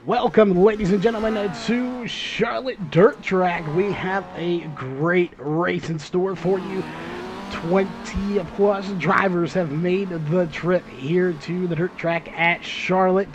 Welcome, ladies and gentlemen, to Charlotte Dirt Track. We have a great race in store for you. 20 plus drivers have made the trip here to the dirt track at Charlotte.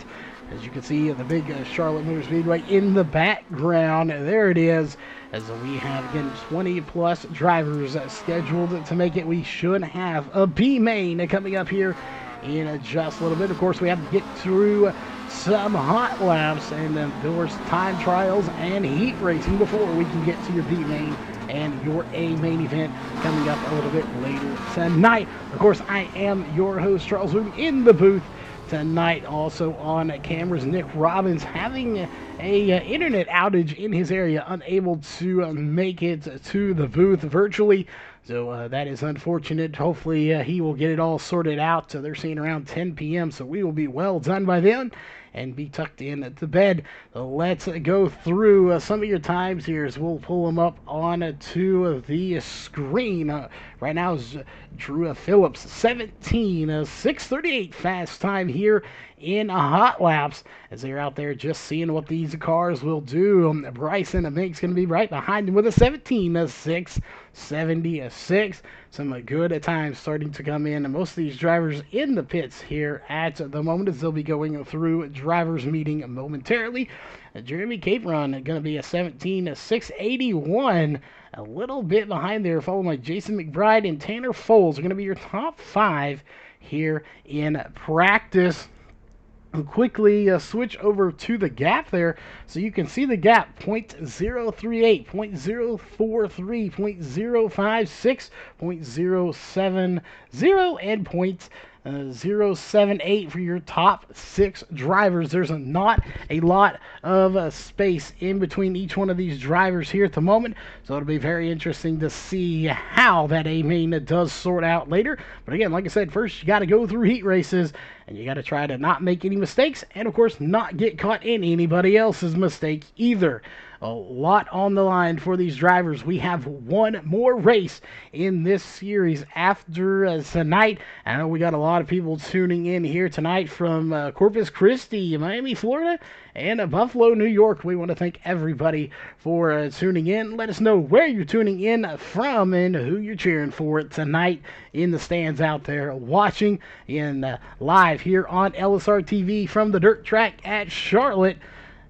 As you can see, the big Charlotte Motor Speedway in the background. There it is. As we have, again, 20 plus drivers scheduled to make it. We should have a B main coming up here in just a little bit. Of course, we have to get through some hot laps and of course time trials and heat racing before we can get to your B main and your A main event coming up a little bit later tonight. Of course, I am your host, Charles Wood, in the booth tonight. Also on cameras, Nick Robbins having a internet outage in his area, unable to make it to the booth virtually. So that is unfortunate. Hopefully he will get it all sorted out. They're saying around 10 p.m. So we will be well done by then and be tucked in to bed. So let's go through some of your times here as we'll pull them up on to the screen. Right now is Drew Phillips, 6:38 fast time here in hot laps as they're out there just seeing what these cars will do. Bryson Mink's going to be right behind him with a 17:676. Some good times starting to come in, and most of these drivers in the pits here at the moment as they'll be going through drivers meeting momentarily. Jeremy Capron going to be a 17:681. A little bit behind there, followed by Jason McBride and Tanner Foles are going to be your top five here in practice. Quickly switch over to the gap there so you can see the gap: 0.038, 0.043, 0.056, 0.070, and 0.078 for your top six drivers. There's not a lot of space in between each one of these drivers here at the moment, so it'll be very interesting to see how that A main does sort out later. But again, like I said, first you got to go through heat races and you got to try to not make any mistakes and of course not get caught in anybody else's mistake either. A lot on the line for these drivers. We have one more race in this series after tonight. I know we got a lot of people tuning in here tonight from Corpus Christi, Miami, Florida, and Buffalo, New York. We want to thank everybody for tuning in. Let us know where you're tuning in from and who you're cheering for tonight in the stands out there watching in live here on LSR TV from the dirt track at Charlotte.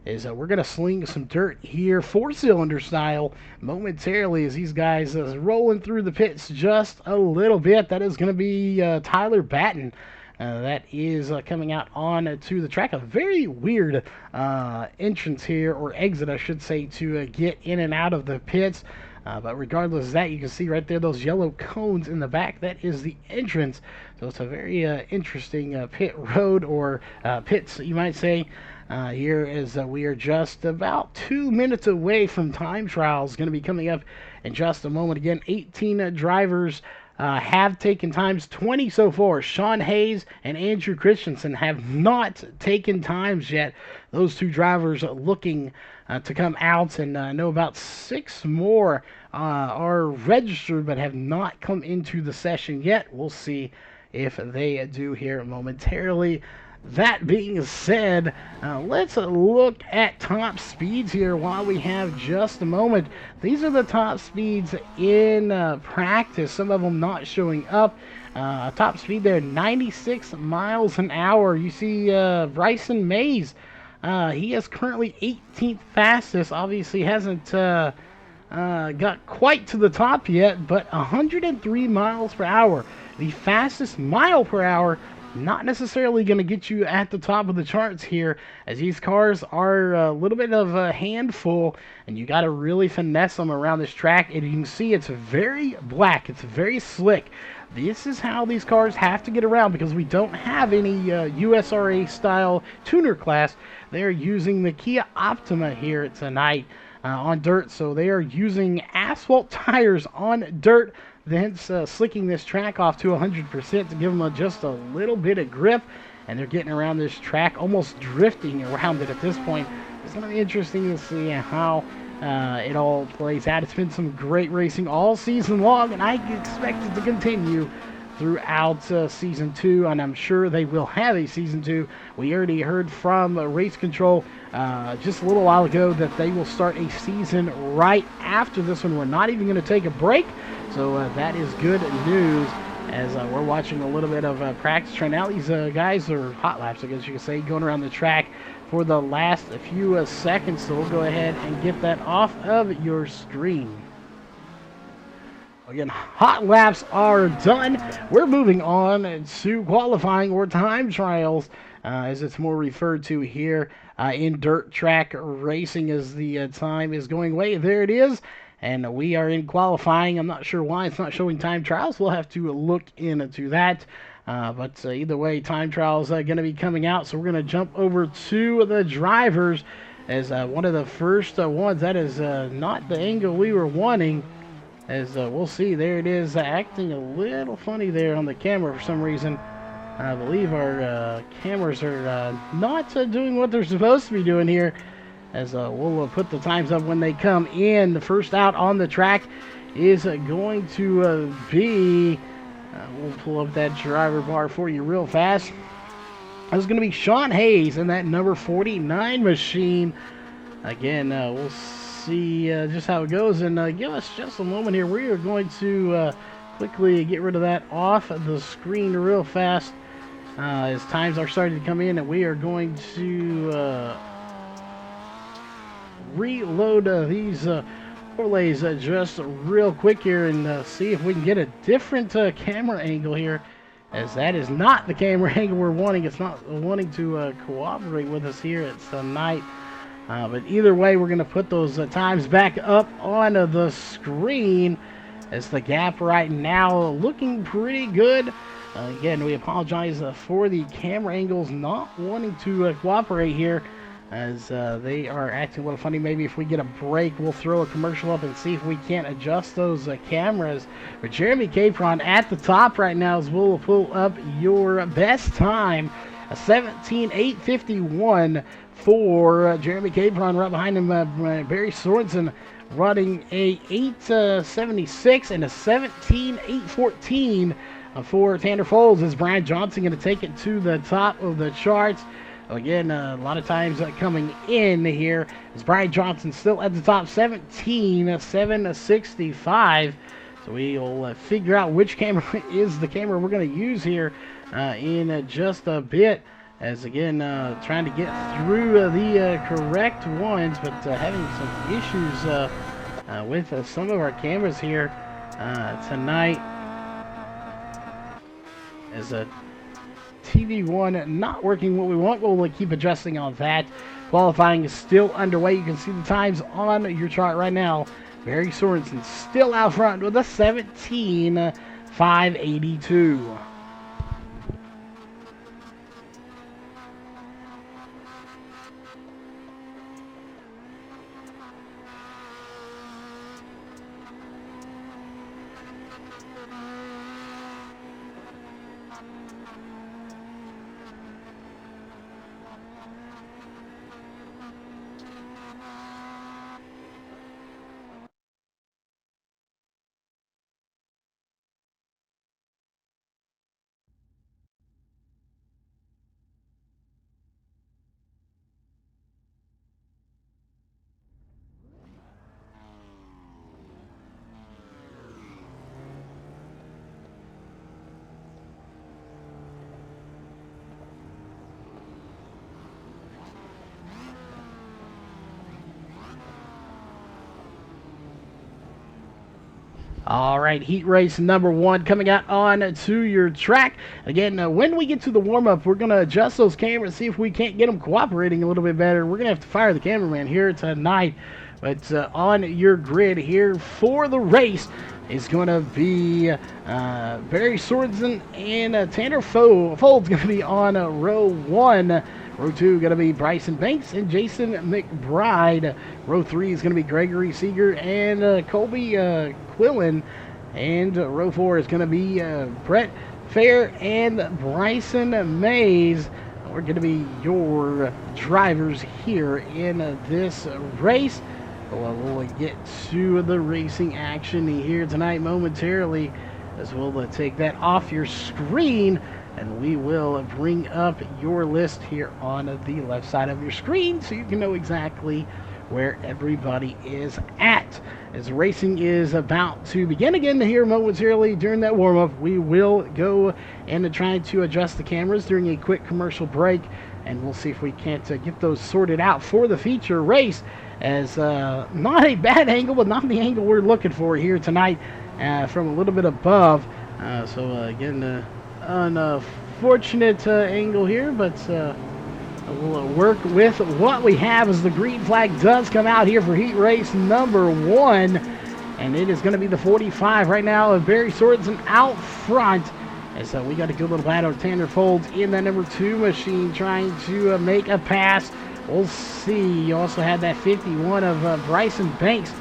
We're going to sling some dirt here, four-cylinder style, momentarily as these guys rolling through the pits just a little bit. That is going to be Tyler Batten. That is coming out on to the track. A very weird entrance here, or exit, I should say, to get in and out of the pits. But regardless of that, you can see right there those yellow cones in the back. That is the entrance. So it's a very interesting pit road, or pits, you might say. Here is we are just about 2 minutes away from time trials. Going to be coming up in just a moment. Again, 18 drivers have taken times, 20 so far. Sean Hayes and Andrew Christensen have not taken times yet. Those two drivers looking to come out, and I know about 6 more are registered but have not come into the session yet. We'll see if they do here momentarily. That being said, let's look at top speeds here while we have just a moment. These are the top speeds in practice, some of them not showing up. Top speed there, 96 miles an hour. You see Bryson Mays, he is currently 18th fastest. Obviously hasn't got quite to the top yet, but 103 miles per hour. The fastest mile per hour. Not necessarily going to get you at the top of the charts here, as these cars are a little bit of a handful, and you got to really finesse them around this track. And you can see it's very black, it's very slick. This is how these cars have to get around, because we don't have any USRA style tuner class. They're using the Kia Optima here tonight on dirt, so they are using asphalt tires on dirt, hence slicking this track off to 100% to give them just a little bit of grip, and they're getting around this track, almost drifting around it at this point. It's going to be interesting to see how it all plays out. It's been some great racing all season long, and I expect it to continue throughout Season 2, and I'm sure they will have a Season 2. We already heard from Race Control just a little while ago that they will start a season right after this one. We're not even going to take a break, so that is good news as we're watching a little bit of practice right now. These guys are hot laps, I guess you could say, going around the track for the last few seconds, so we'll go ahead and get that off of your screen. Again, hot laps are done. We're moving on to qualifying or time trials, as it's more referred to here in dirt track racing as the time is going away. There it is. And we are in qualifying. I'm not sure why it's not showing time trials. We'll have to look into that. But either way, time trials are going to be coming out. So we're going to jump over to the drivers as one of the first ones. That is not the angle we were wanting. As we'll see, there it is, acting a little funny there on the camera for some reason. I believe our cameras are not doing what they're supposed to be doing here. As we'll put the times up when they come in. The first out on the track is going to be, we'll pull up that driver bar for you real fast. It's going to be Sean Hayes in that number 49 machine. Again, we'll see just how it goes, and give us just a moment here. We are going to quickly get rid of that off the screen real fast as times are starting to come in, and we are going to reload these overlays just real quick here and see if we can get a different camera angle here, as that is not the camera angle we're wanting. It's not wanting to cooperate with us here. It's the night. But either way, we're going to put those times back up on the screen as the gap right now looking pretty good. Again, we apologize for the camera angles not wanting to cooperate here, as they are acting a little funny. Maybe if we get a break, we'll throw a commercial up and see if we can't adjust those cameras. But Jeremy Capron at the top right now, as we'll pull up your best time, a 17:851 for Jeremy Capron. Right behind him, Barry Sorensen running a 8:76 and a 17:814 for Tanner Foles, as Brian Johnson going to take it to the top of the charts. Again, a lot of times coming in here is Brian Johnson still at the top, 17:765. So we'll figure out which camera is the camera we're going to use here in just a bit. As again, trying to get through the correct ones, but having some issues with some of our cameras here tonight. As a TV1 not working what we want, we'll keep adjusting on that. Qualifying is still underway. You can see the times on your chart right now. Barry Sorensen still out front with a 17:582. All right, heat race number 1 coming out on to your track. Again, when we get to the warm-up, we're going to adjust those cameras, see if we can't get them cooperating a little bit better. We're going to have to fire the cameraman here tonight. But on your grid here for the race is going to be Barry Sorensen and Tanner Foles going to be on row 1. Row 2 going to be Bryson Banks and Jason McBride. Row 3 is going to be Gregory Seeger and Colby Quillen. And row 4 is going to be Brett Fair and Bryson Mays. We're going to be your drivers here in this race. We'll get to the racing action here tonight momentarily. as we'll take that off your screen, and we will bring up your list here on the left side of your screen so you can know exactly where everybody is at. As racing is about to begin again here momentarily during that warm-up, we will go and try to adjust the cameras during a quick commercial break, and we'll see if we can't get those sorted out for the feature race, as not a bad angle, but not the angle we're looking for here tonight from a little bit above. Again, unfortunate angle here, but we'll work with what we have as the green flag does come out here for heat race number 1. And it is going to be the 45 right now of Barry Sorensen out front. And so we got a good little battle of Tanner Folds in that number 2 machine trying to make a pass. We'll see. You also had that 51 of Bryson Banks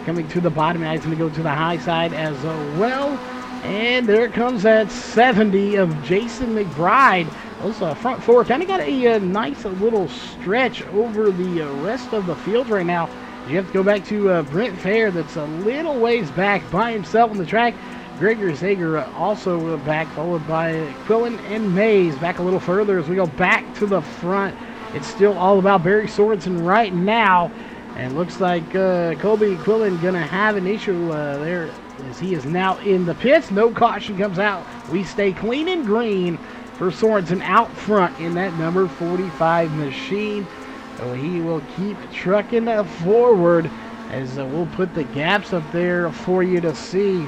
coming to the bottom. Now he's going to go to the high side as well. And there comes that 70 of Jason McBride. Those front four kind of got a nice little stretch over the rest of the field right now. You have to go back to Brent Fair, that's a little ways back by himself on the track. Gregory Sager also back, followed by Quillen and Mays back a little further as we go back to the front. It's still all about Barry Sorensen right now. And looks like Colby Quillen going to have an issue there as he is now in the pits. No caution comes out. We stay clean and green for Sorensen out front in that number 45 machine. So he will keep trucking forward as we'll put the gaps up there for you to see.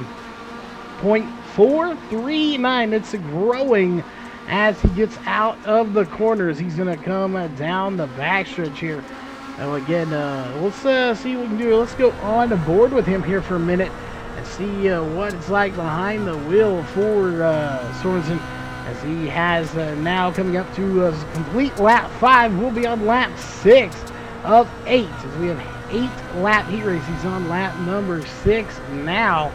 0.439. It's growing as he gets out of the corners. He's going to come down the backstretch here. So again, let's see what we can do. Let's go on board with him here for a minute and see what it's like behind the wheel for Sorensen, as he has now coming up to complete lap 5. We'll be on lap 6 of 8, as we have 8 lap heat race. He's on lap number 6 now.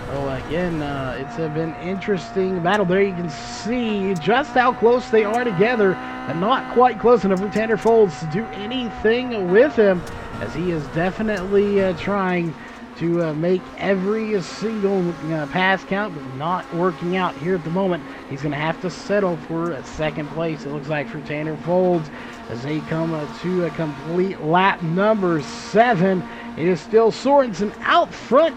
So again, it's been interesting battle there. You can see just how close they are together, but not quite close enough for Tanner Folds to do anything with him, as he is definitely trying to make every single pass count, but not working out here at the moment. He's going to have to settle for second place, it looks like, for Tanner Folds, as they come to a complete lap number 7. It is still Sorensen out front,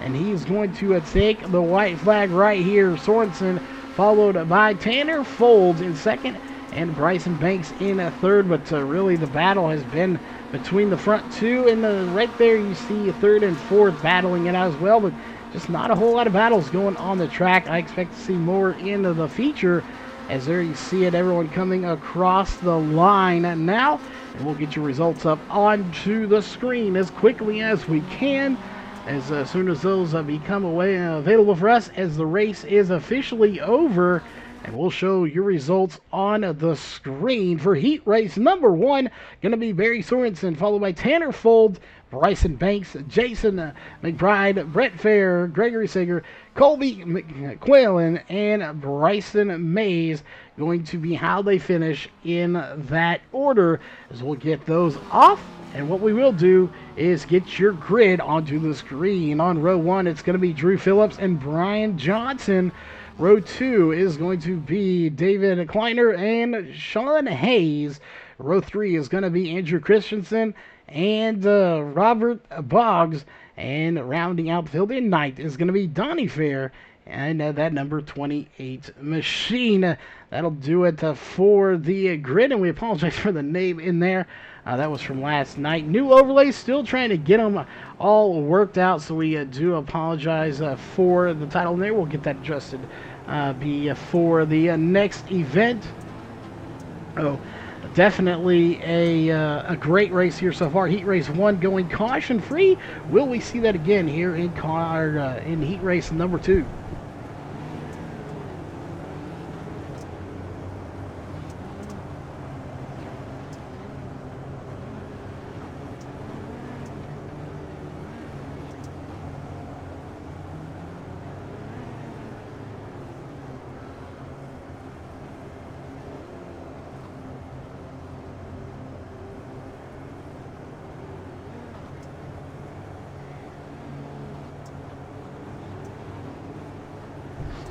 and he's going to take the white flag right here. Sorensen followed by Tanner Folds in second and Bryson Banks in third. But really the battle has been between the front two, and right there you see third and fourth battling it out as well. But just not a whole lot of battles going on the track. I expect to see more into the feature, as there you see it, everyone coming across the line now. And we'll get your results up onto the screen as quickly as we can, as soon as those become available for us, as the race is officially over. And we'll show your results on the screen for heat race number 1. Going to be Barry Sorensen, followed by Tanner Folds, Bryson Banks, Jason McBride, Brett Fair, Gregory Sager, Colby McQuillan, and Bryson Mays. Going to be how they finish in that order, as we'll get those off. And what we will do is get your grid onto the screen. On row 1, it's going to be Drew Phillips and Brian Johnson. Row 2 is going to be David Kleiner and Sean Hayes. Row 3 is going to be Andrew Christensen and Robert Boggs. And rounding out the field in ninth is going to be Donnie Fair and that number 28 machine. That'll do it for the grid, and we apologize for the name in there. That was from last night. New overlays, still trying to get them all worked out, so we do apologize for the title there. We'll get that adjusted before the next event. Oh, definitely a great race here so far. Heat race 1 going caution free. Will we see that again here in heat race number 2?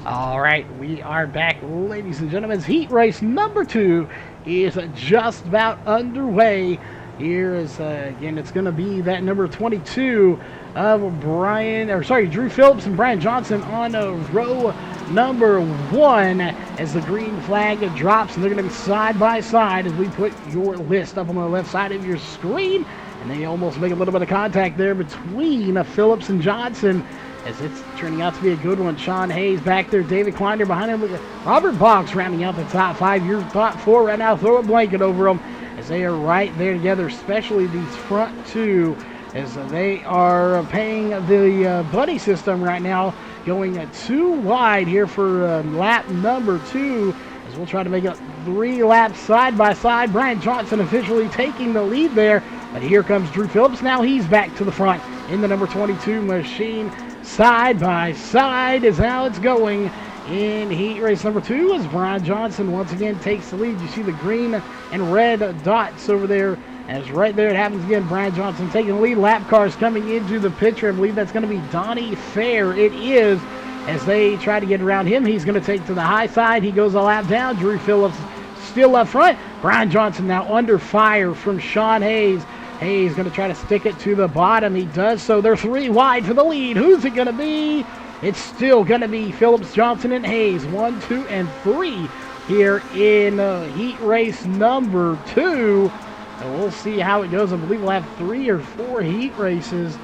All right, we are back, ladies and gentlemen. Heat race number 2 is just about underway. Here is again, it's going to be that number 22 of Drew Phillips and Brian Johnson on row number 1 as the green flag drops, and they're going to be side by side as we put your list up on the left side of your screen. And they almost make a little bit of contact there between Phillips and Johnson, as it's turning out to be a good one. Sean Hayes back there, David Kleiner behind him, Robert Boggs rounding out the top 5. Your top 4 right now, throw a blanket over them as they are right there together, especially these front 2, as they are paying the buddy system right now, going 2 wide here for lap number 2, as we'll try to make it 3 laps side by side. Brian Johnson officially taking the lead there, but here comes Drew Phillips. Now he's back to the front in the number 22 machine. Side by side is how it's going in heat race number 2, as Brian Johnson once again takes the lead. You see the green and red dots over there, as right there it happens again. Brian Johnson taking the lead. Lap cars coming into the picture. I believe that's going to be Donnie Fair. It is, as they try to get around him. He's going to take to the high side. He goes a lap down. Drew Phillips still up front. Brian Johnson now under fire from Sean Hayes. Hayes going to try to stick it to the bottom. He does so. They're 3 wide for the lead. Who's it going to be? It's still going to be Phillips, Johnson, and Hayes. 1, 2, and 3 here in heat race number 2. And we'll see how it goes. I believe we'll have 3 or 4 heat races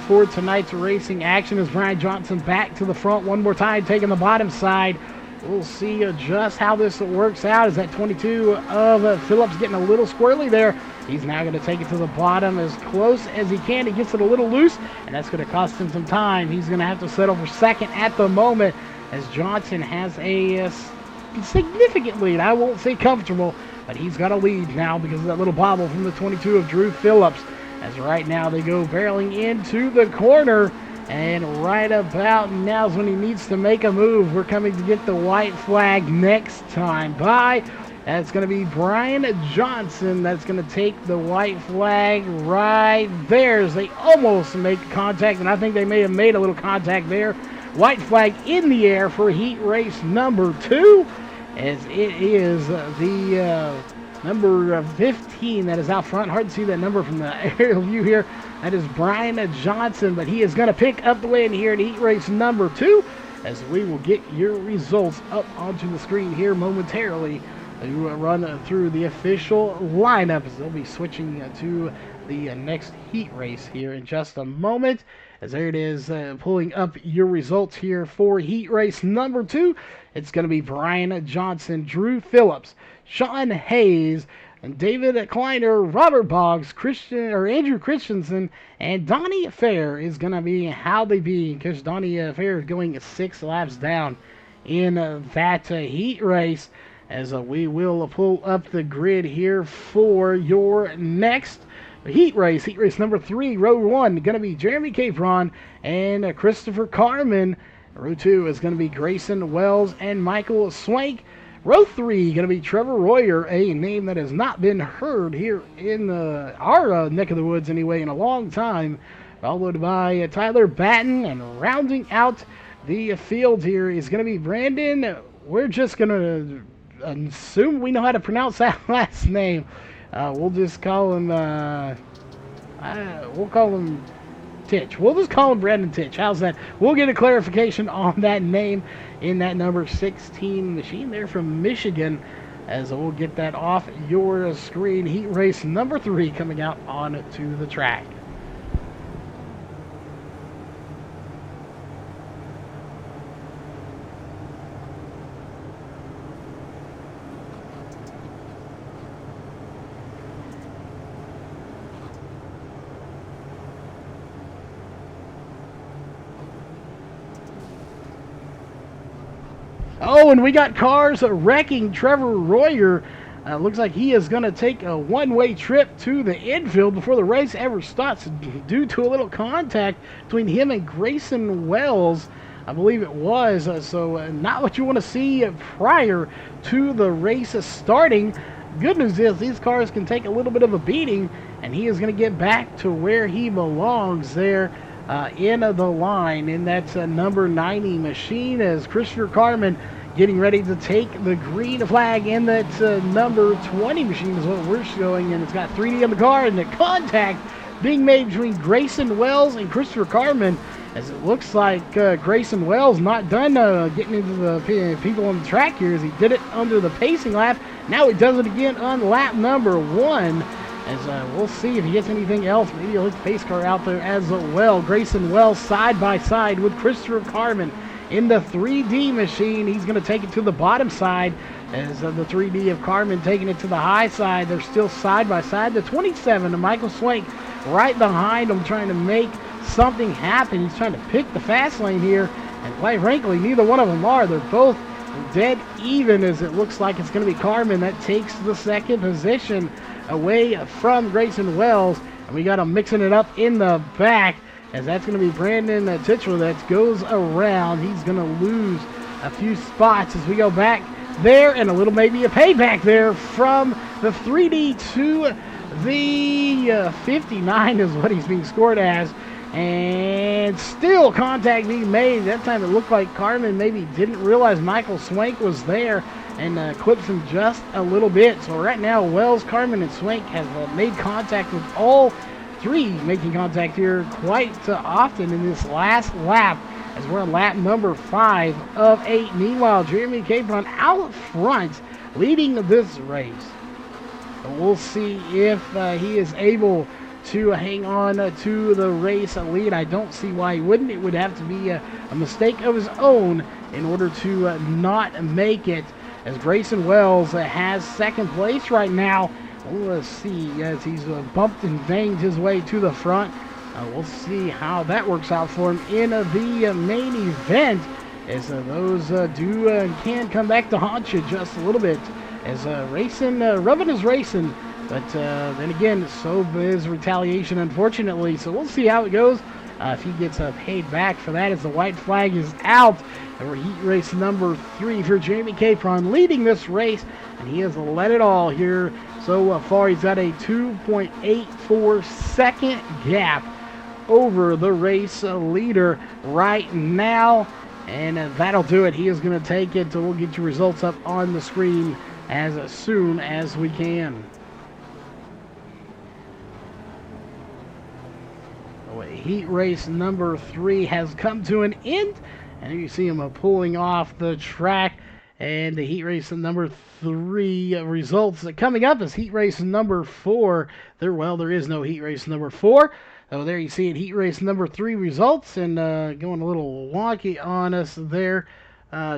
for tonight's racing action, as Brian Johnson back to the front one more time, taking the bottom side. We'll see just how this works out. Is that 22 of Phillips getting a little squirrely there? He's now going to take it to the bottom as close as he can. He gets it a little loose, and that's going to cost him some time. He's going to have to settle for second at the moment, as Johnson has a significant lead. I won't say comfortable, but he's got a lead now because of that little bobble from the 22 of Drew Phillips. As right now they go barreling into the corner, and right about now is when he needs to make a move. We're coming to get the white flag next time by. That's going to be Brian Johnson. That's going to take the white flag right there, as they almost make contact, and I think they may have made a little contact there. White flag in the air for heat race number 2, as it is the number 15 that is out front. Hard to see that number from the aerial view here. That is Brian Johnson, but he is going to pick up the win here in heat race number 2, as we will get your results up onto the screen here momentarily. We will run through the official lineup, as they'll be switching to the next heat race here in just a moment. As there it is, pulling up your results here for heat race number 2. It's going to be Brian Johnson, Drew Phillips, Sean Hayes, and David Kleiner, Robert Boggs, Andrew Christensen, and Donnie Fair is going to be how they be, because Donnie Fair is going 6 laps down in that heat race. As we will pull up the grid here for your next heat race number 3, row 1, going to be Jeremy Capron and Christopher Carmen. Row 2 is going to be Grayson Wells and Michael Swank. Row 3 going to be Trevor Royer, a name that has not been heard here in our neck of the woods anyway in a long time, followed by Tyler Batten, and rounding out the field here is going to be Brandon. We're just going to assume we know how to pronounce that last name. We'll just call him we'll call him Titch. We'll just call him Brandon Titch. How's that? We'll get a clarification on that name in that number 16 machine there from Michigan, as we'll get that off your screen. Heat race number 3 coming out onto the track. Oh, and we got cars wrecking Trevor Royer. Looks like he is going to take a one-way trip to the infield before the race ever starts, due to a little contact between him and Grayson Wells, I believe it was. So not what you want to see prior to the race starting. Good news is these cars can take a little bit of a beating, and he is going to get back to where he belongs there. in the line, and that's number 90 machine, as Christopher Carmen getting ready to take the green flag, and that's number 20 machine is what we're showing, and it's got 3D on the car, and the contact being made between Grayson Wells and Christopher Carmen, as it looks like Grayson Wells not done getting into the people on the track here, as he did it under the pacing lap. Now he does it again on lap number 1, as we'll see if he gets anything else. Maybe he'll hit the pace car out there as well. Grayson Wells side by side with Christopher Carmen in the 3D machine. He's going to take it to the bottom side, as the 3D of Carmen taking it to the high side. They're still side by side. The 27 of Michael Swank right behind him, trying to make something happen. He's trying to pick the fast lane here, and quite frankly, neither one of them are. They're both dead even, as it looks like it's going to be Carmen that takes the second position away from Grayson Wells. And we got him mixing it up in the back, as that's going to be Brandon Titchler that goes around. He's going to lose a few spots as we go back there, and a little maybe a payback there from the 3D to the 59 is what he's being scored as. And still contact being made. That time it looked like Carmen maybe didn't realize Michael Swank was there, and clips him just a little bit. So right now, Wells, Carmen, and Swank have made contact with all three, making contact here quite often in this last lap, as we're on lap number 5 of 8. Meanwhile, Jeremy Capron out front, leading this race. And we'll see if he is able to hang on to the race lead. I don't see why he wouldn't. It would have to be a mistake of his own in order to not make it, as Grayson Wells has second place right now. We'll see as he's bumped and banged his way to the front. We'll see how that works out for him in the main event, as those can come back to haunt you just a little bit, as racing, rubbing is racing, but then again, so is retaliation, unfortunately. So we'll see how it goes. If he gets paid back for that, as the white flag is out. And we're heat race number 3 for Jeremy Capron, leading this race, and he has led it all here so far. He's got a 2.84 second gap over the race leader right now, and that'll do it. He is going to take it, so we'll get your results up on the screen as soon as we can. Heat race number 3 has come to an end, and you see him pulling off the track. And the heat race number 3 results coming up is heat race number 4. There is no heat race number 4. So there you see it, heat race number 3 results, and going a little wonky on us there.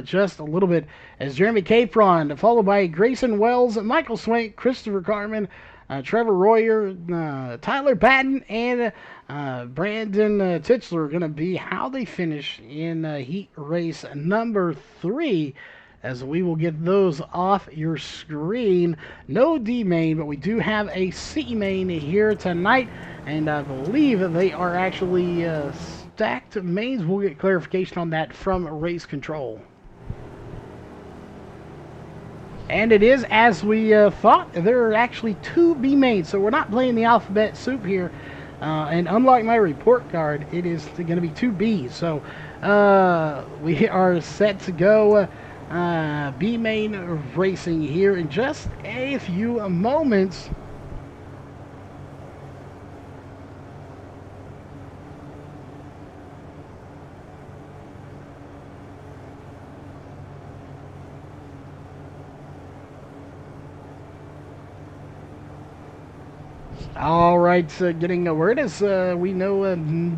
Just a little bit, as Jeremy Capron, followed by Grayson Wells, Michael Swank, Christopher Carmen, Trevor Royer, Tyler Patton, and Brandon Titchler are going to be how they finish in heat race number 3, as we will get those off your screen. No D main, but we do have a C main here tonight, and I believe they are actually stacked mains. We'll get clarification on that from race control. And it is as we thought. There are actually 2 B mains, so we're not playing the alphabet soup here. And unlike my report card, it is going to be 2 Bs. So we are set to go B main racing here in just a few moments. All right, getting a word, as we know,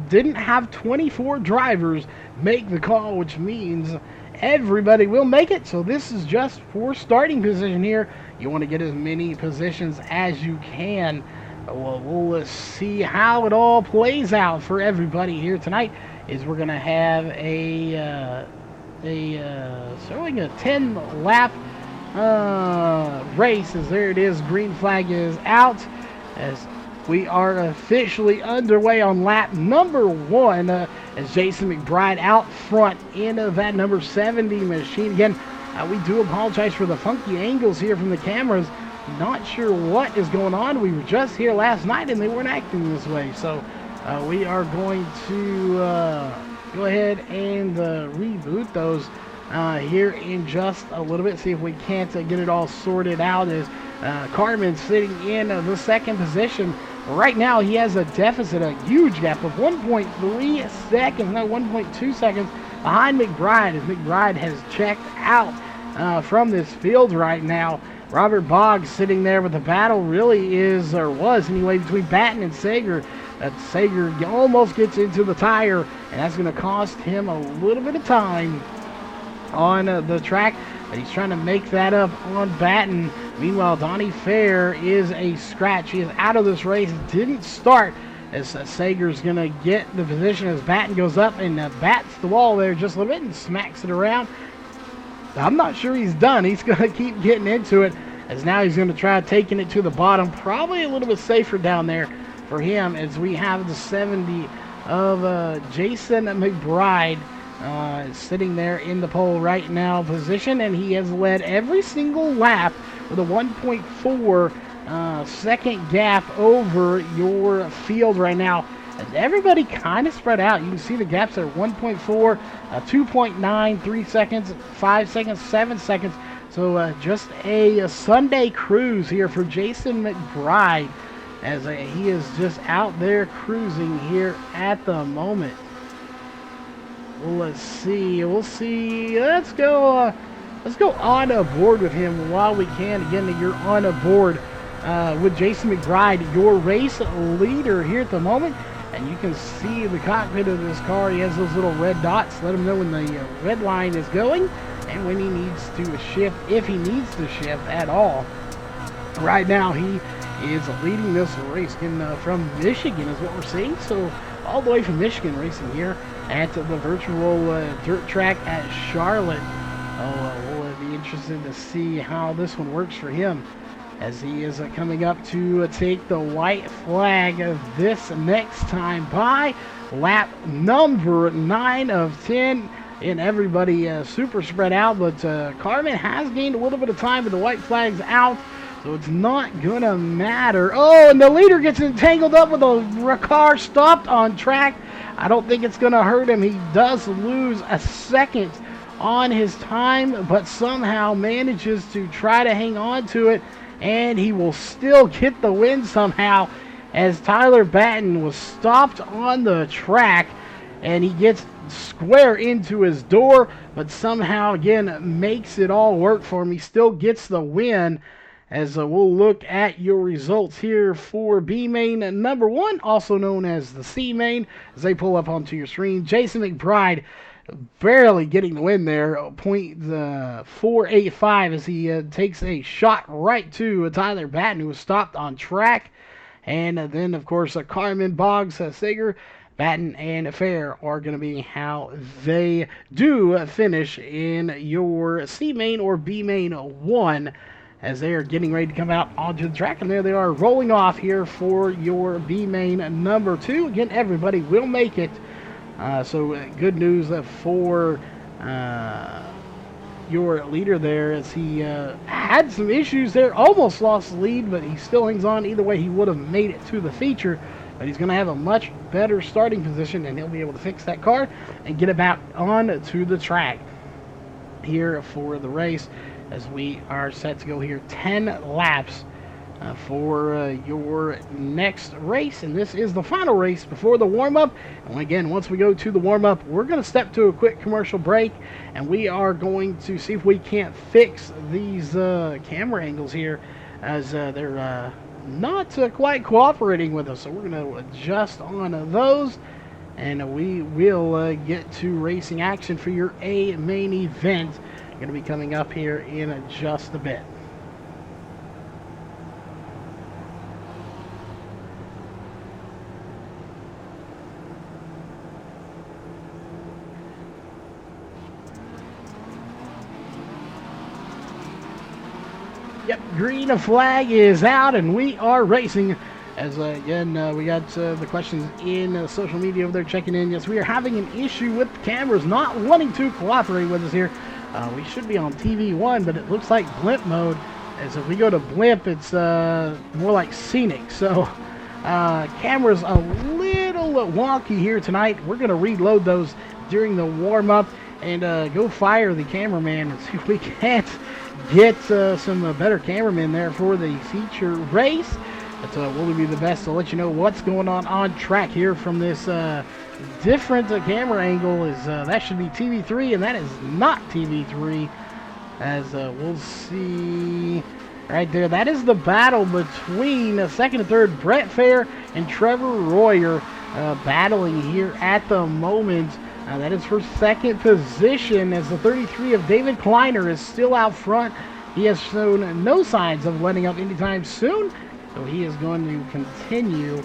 didn't have 24 drivers make the call, which means everybody will make it. So this is just for starting position here. You want to get as many positions as you can. We'll see how it all plays out for everybody here tonight. Is we're going to have showing a 10-lap race. As there it is, green flag is out, as we are officially underway on lap number 1, as Jason McBride out front in that number 70 machine. Again, we do apologize for the funky angles here from the cameras. Not sure what is going on. We were just here last night and they weren't acting this way. So We are going to go ahead and reboot those here in just a little bit. See if we can't get it all sorted out. As Carmen's sitting in the second position. Right now, he has a deficit, a huge gap of 1.3 seconds, no, 1.2 seconds behind McBride, as McBride has checked out from this field right now. Robert Boggs sitting there, but the battle really is, or was anyway, between Batten and Sager. Sager almost gets into the tire, and that's going to cost him a little bit of time on the track, but he's trying to make that up on Batten. Meanwhile, Donnie Fair is a scratch. He is out of this race. Didn't start, as Sager's going to get the position as Batten goes up and bats the wall there just a little bit and smacks it around. I'm not sure he's done. He's going to keep getting into it, as now he's going to try taking it to the bottom. Probably a little bit safer down there for him, as we have the 70 of Jason McBride sitting there in the pole right now position, and he has led every single lap with a 1.4 second gap over your field right now. And everybody kind of spread out. You can see the gaps are 1.4, 2.9, 3 seconds, 5 seconds, 7 seconds. So just a Sunday cruise here for Jason McBride, as he is just out there cruising here at the moment. Well, let's see. We'll see. Let's go on aboard with him while we can. Again, you're on aboard with Jason McBride, your race leader here at the moment. And you can see the cockpit of this car. He has those little red dots. Let him know when the red line is going and when he needs to shift, if he needs to shift at all. Right now, he is leading this race from Michigan is what we're seeing. So all the way from Michigan, racing here at the virtual dirt track at Charlotte. We'll be interested to see how this one works for him, as he is coming up to take the white flag of this next time by lap number 9 of 10. And everybody super spread out, but Carmen has gained a little bit of time, but the white flag's out, so it's not gonna matter. Oh, and the leader gets entangled up with a car stopped on track. I don't think it's gonna hurt him. He does lose a second on his time, but somehow manages to try to hang on to it, and he will still get the win somehow, as Tyler Batten was stopped on the track, and he gets square into his door, but somehow again makes it all work for him. He still gets the win, as we'll look at your results here for B main number 1, also known as the C main, as they pull up onto your screen. Jason McBride barely getting the win there, 0.485, as he takes a shot right to Tyler Batten, who was stopped on track. And then, of course, Carmen, Boggs, Sager, Batten, and Fair are going to be how they do finish in your C main or B main 1, as they are getting ready to come out onto the track. And there they are rolling off here for your B main number 2. Again, everybody will make it. So good news for your leader there, as he had some issues there, almost lost the lead, but he still hangs on. Either way, he would have made it to the feature, but he's going to have a much better starting position, and he'll be able to fix that car and get it back on to the track here for the race, as we are set to go here 10 laps for your next race. And this is the final race before the warm-up. And again, once we go to the warm-up, we're going to step to a quick commercial break, and we are going to see if we can't fix these camera angles here, as they're not quite cooperating with us. So we're going to adjust on those, and we will get to racing action for your A main event. Going to be coming up here in just a bit. Yep, green flag is out, and we are racing. As again, we got the questions in social media over there checking in. Yes, we are having an issue with the cameras not wanting to cooperate with us here. We should be on TV1, but it looks like blimp mode. As if we go to blimp, it's more like scenic. So cameras a little little wonky here tonight. We're going to reload those during the warm-up and go fire the cameraman and see if we can't get some better cameramen there for the feature race. But we'll do the best to let you know what's going on track here from this different camera angle. Is that should be TV3, and that is not TV3, as we'll see right there. That is the battle between second and third, Brett Fair and Trevor Royer, battling here at the moment. That is for second position, as the 33 of David Kleiner is still out front. He has shown no signs of letting up anytime soon, so he is going to continue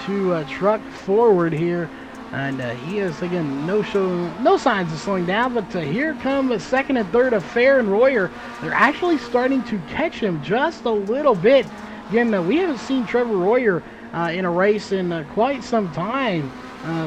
to truck forward here. And he is, again, no signs of slowing down. But here come the second and third of Fair and Royer. They're actually starting to catch him just a little bit. Again, we haven't seen Trevor Royer in a race in quite some time.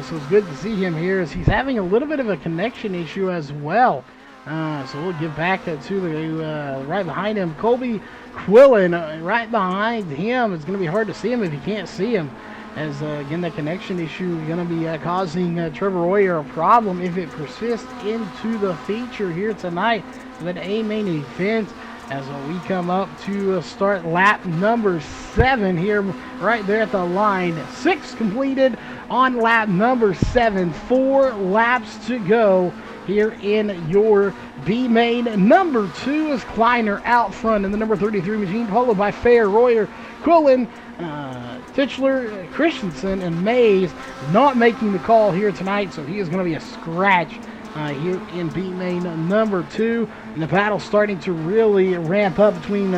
So it's good to see him here, as he's having a little bit of a connection issue as well. So we'll get back to the right behind him, Colby Quillen, right behind him. It's going to be hard to see him if you can't see him, as again, the connection issue is going to be causing Trevor Royer a problem if it persists into the feature here tonight for that A-main event, as we come up to start lap number 7 here, right there at the line. 6 completed on lap number 7. 4 laps to go here in your B-main. Number 2 is Kleiner out front in the number 33 machine, followed by Fair, Royer, Quillen, Tichler, Christensen, and Mays not making the call here tonight, so he is going to be a scratch here in B-main number 2. And the battle starting to really ramp up between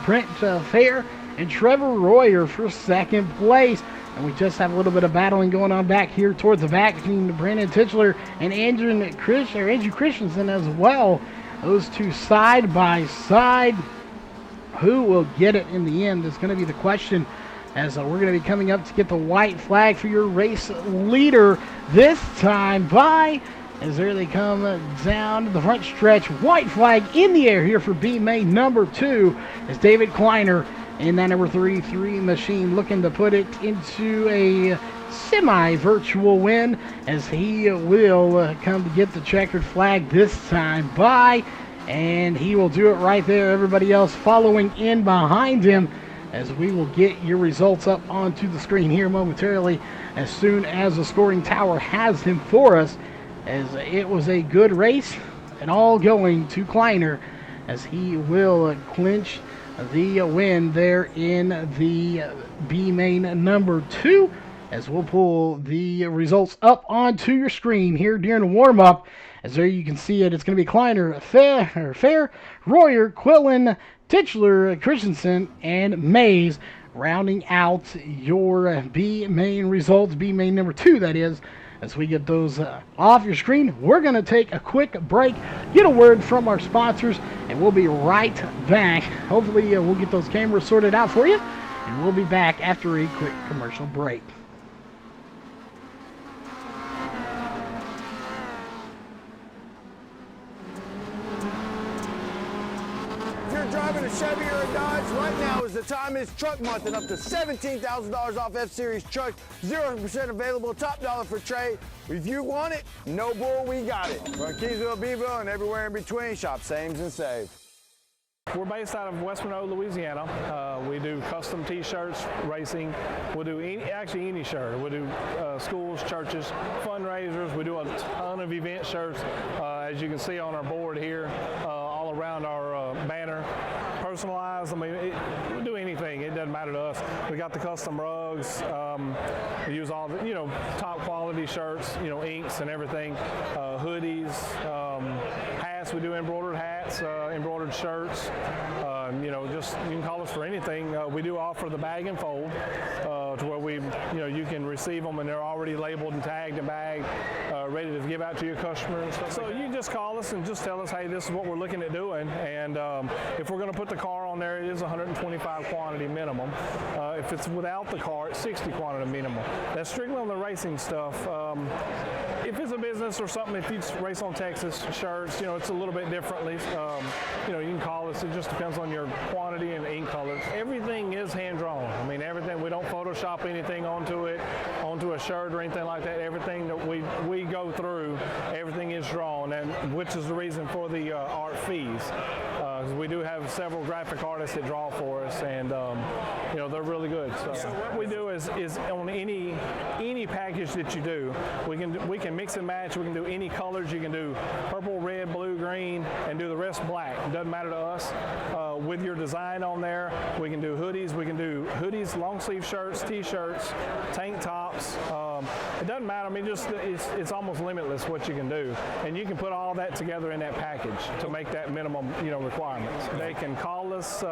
Brent Fair and Trevor Royer for second place. And we just have a little bit of battling going on back here towards the back between Brandon Tichler and Andrew Christensen as well. Those two side by side. Who will get it in the end is going to be the question, as we're going to be coming up to get the white flag for your race leader this time by, as there they come down the front stretch. White flag in the air here for B-main number 2 as David Kleiner in that number 33 machine looking to put it into a semi-virtual win, as he will come to get the checkered flag this time by, and he will do it right there. Everybody else following in behind him, as we will get your results up onto the screen here momentarily as soon as the scoring tower has them for us, as it was a good race and all going to Kleiner, as he will clinch the win there in the B-main number 2, as we'll pull the results up onto your screen here during the warm-up. As there you can see it, it's going to be Kleiner, Fair, Royer, Quillen, Tichler, Christensen, and Mays rounding out your B-main results, B-main number 2 that is. As we get those off your screen, we're going to take a quick break, get a word from our sponsors, and we'll be right back. Hopefully we'll get those cameras sorted out for you, and we'll be back after a quick commercial break. Driving a Chevy or a Dodge, right now is the time. It's truck month, and up to $17,000 off F-Series trucks, 0% available, top dollar for trade. If you want it, no bull, we got it. From Keysville, Beeville, and everywhere in between, shop Sames and Save. We're based out of West Monroe, Louisiana. We do custom T-shirts, racing. We'll do any shirt. We'll do schools, churches, fundraisers. We do a ton of event shirts, as you can see on our board here, all around our banner. Personalized, I mean, we'll do anything. It doesn't matter to us. We got the custom rugs. We use all the, top quality shirts, inks and everything, hoodies, hats. We do embroidered hats, embroidered shirts. Just you can call us for anything. We do offer the bag and fold, to where you can receive them and they're already labeled and tagged and bagged, ready to give out to your customer and stuff. So you can just call us and just tell us, hey, this is what we're looking at doing, and if we're going to put the car on there, it is 125 quantity minimum. If it's without the car, it's 60 quantity minimum. That's strictly on the racing stuff. If it's a business or something, if you race on Texas shirts, it's a little bit differently. You can call us. It just depends on your quantity and ink color. Everything is hand drawn. I mean, everything. We don't Photoshop anything onto a a shirt or anything like that. Everything that we go through, everything is drawn, and which is the reason for the art fees. 'Cause we do have several graphic artists that draw for us, and you know, they're really good. So what we do is on any package that you do, we can mix and match. We can do any colors. You can do purple, red, blue, green, and do the rest black. It doesn't matter to us. With your design on there, we can do hoodies. We can do hoodies, long sleeve shirts, t-shirts, tank tops. It doesn't matter. I mean, just it's almost limitless what you can do, and you can put all that together in that package to make that minimum, you know, requirements. They can call us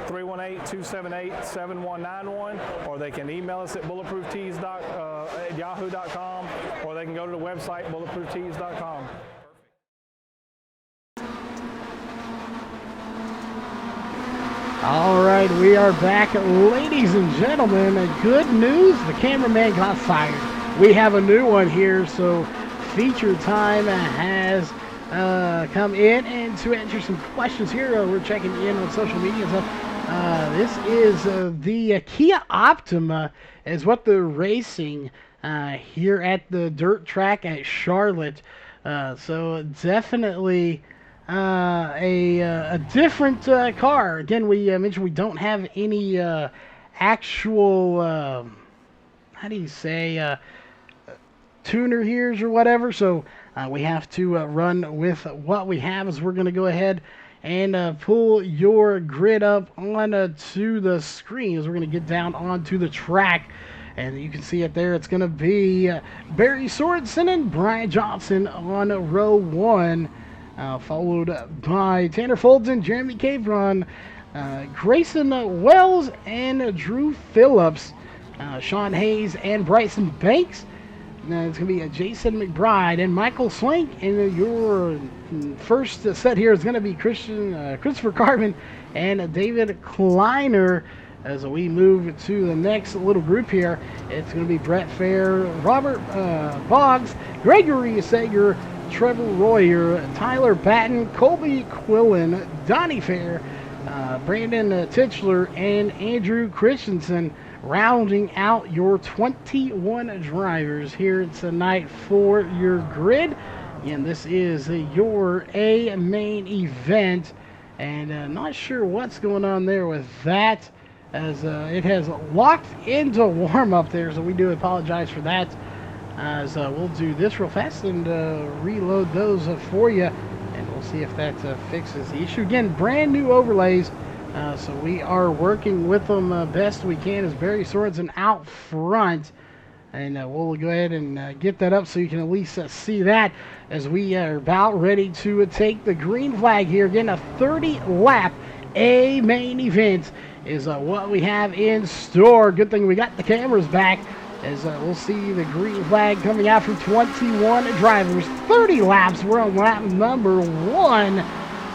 318-278-7191, or they can email us at bulletprooftees@yahoo.com, or they can go to the website bulletprooftees.com. All right, we are back, ladies and gentlemen. Good news, the cameraman got fired. We have a new one here, so feature time has come in, and to answer some questions here, we're checking in on social media and stuff. This is the Kia Optima is what they're racing here at the dirt track at Charlotte. So definitely a different car. Again, we mentioned we don't have any actual, how do you say, tuner here's or whatever, so we have to run with what we have. As we're going to go ahead and pull your grid up onto the screen as we're going to get down onto the track. And you can see it there. It's going to be Barry Sorensen and Brian Johnson on row 1. Followed by Tanner Folden, Jeremy Cavron, Grayson Wells, and Drew Phillips, Sean Hayes, and Bryson Banks. It's going to be Jason McBride and Michael Swank. And your first set here is going to be Christopher Carbon and David Kleiner. As we move to the next little group here, it's going to be Brett Fair, Robert Boggs, Gregory Sager, Trevor Royer, Tyler Batten, Colby Quillen, Donnie Fair, Brandon Titchler, and Andrew Christensen, rounding out your 21 drivers here tonight for your grid. And this is your A main event, and not sure what's going on there with that, as it has locked into warm-up there, so we do apologize for that. As we'll do this real fast and reload those for you, and we'll see if that fixes the issue. Again, brand new overlays, so we are working with them best we can. As Barry Sorensen out front, and we'll go ahead and get that up so you can at least see that as we are about ready to take the green flag here. Again, a 30-lap A main event is what we have in store. Good thing we got the cameras back, as we'll see the green flag coming out for 21 drivers. 30 laps. We're on lap number 1.